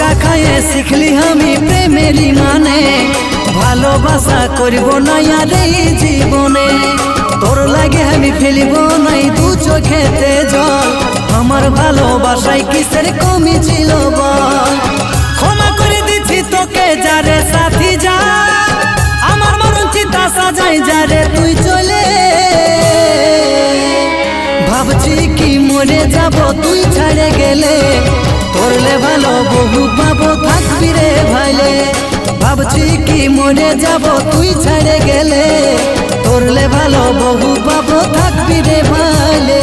ধোকা খায়ে শিখলি আমি প্রেমেরই মানে ভালোবাসা করব না আর এই জীবনে তোর লাগে আমি ফেলিব নাই দু চোখেতে জল আমার ভালোবাসায় কিসের কমি ছিল বল ক্ষমা করে দিচ্ছি তোকে যারে সাথী যা আমার মরণ চিতা সাজাই যারে তুই চলে ভাবছি কি মরে যাব তুই ছাড়ে গেলে তোরলে ভালো বহু পাবো থাকবি রে ভাইলে ভাবছি কি মরে যাব তুই ছেড়ে গেলে তোরলে ভালো বহু পাবো থাকবি রে ভাইলে।